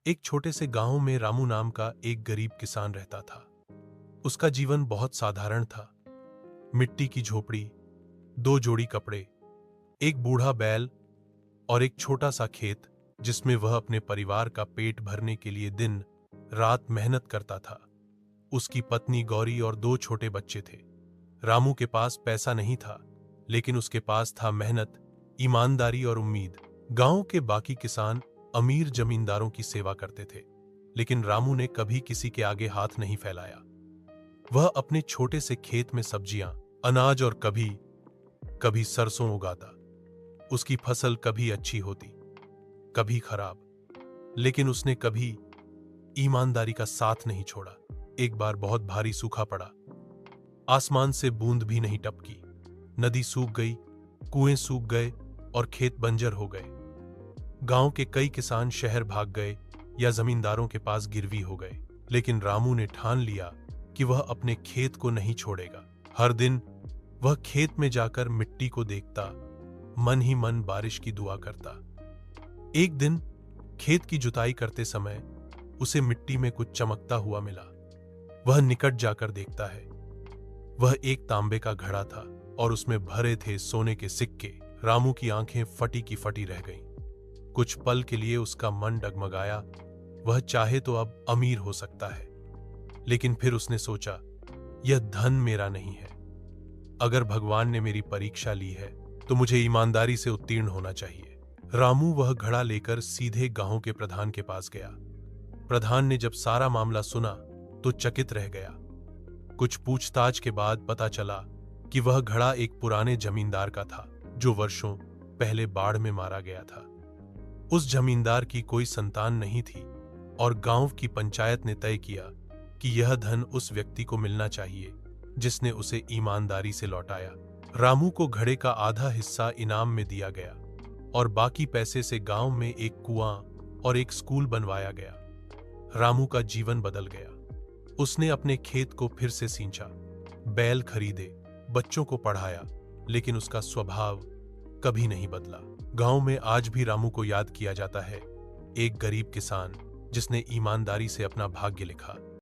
एक छोटे से गांव में रामू नाम का एक गरीब किसान रहता था। उसका जीवन बहुत साधारण था। मिट्टी की झोपड़ी, दो जोड़ी कपड़े, एक बूढ़ा बैल और एक छोटा सा खेत जिसमें वह अपने परिवार का पेट भरने के लिए दिन रात मेहनत करता था। उसकी पत्नी गौरी और दो छोटे बच्चे थे। रामू के पास पैसा नहीं था, लेकिन उसके पास था मेहनत, ईमानदारी और उम्मीद। गांव के बाकी किसान अमीर जमींदारों की सेवा करते थे, लेकिन रामू ने कभी किसी के आगे हाथ नहीं फैलाया। वह अपने छोटे से खेत में सब्जियां, अनाज और कभी कभी सरसों उगाता। उसकी फसल कभी अच्छी होती, कभी खराब, लेकिन उसने कभी ईमानदारी का साथ नहीं छोड़ा। एक बार बहुत भारी सूखा पड़ा। आसमान से बूंद भी नहीं टपकी। नदी सूख गई, कुएं सूख गए और खेत बंजर हो गए। गांव के कई किसान शहर भाग गए या जमींदारों के पास गिरवी हो गए, लेकिन रामू ने ठान लिया कि वह अपने खेत को नहीं छोड़ेगा। हर दिन वह खेत में जाकर मिट्टी को देखता, मन ही मन बारिश की दुआ करता। एक दिन खेत की जुताई करते समय उसे मिट्टी में कुछ चमकता हुआ मिला। वह निकट जाकर देखता है। वह एक तांबे का घड़ा था और उसमें भरे थे सोने के सिक्के। रामू की आंखें फटी की फटी रह गईं। कुछ पल के लिए उसका मन डगमगाया। वह चाहे तो अब अमीर हो सकता है, लेकिन फिर उसने सोचा, यह धन मेरा नहीं है। अगर भगवान ने मेरी परीक्षा ली है तो मुझे ईमानदारी से उत्तीर्ण होना चाहिए। रामू वह घड़ा लेकर सीधे गांव के प्रधान के पास गया। प्रधान ने जब सारा मामला सुना तो चकित रह गया। कुछ पूछताछ के बाद पता चला कि वह घड़ा एक पुराने जमींदार का था, जो वर्षों पहले बाढ़ में मारा गया था। उस जमींदार की कोई संतान नहीं थी और गांव की पंचायत ने तय किया कि यह धन उस व्यक्ति को मिलना चाहिए जिसने उसे ईमानदारी से लौटाया। रामू को घड़े का आधा हिस्सा इनाम में दिया गया और बाकी पैसे से गांव में एक कुआं और एक स्कूल बनवाया गया। रामू का जीवन बदल गया। उसने अपने खेत को फिर से सींचा, बैल खरीदे, बच्चों को पढ़ाया, लेकिन उसका स्वभाव कभी नहीं बदला। गांव में आज भी रामू को याद किया जाता है, एक गरीब किसान जिसने ईमानदारी से अपना भाग्य लिखा।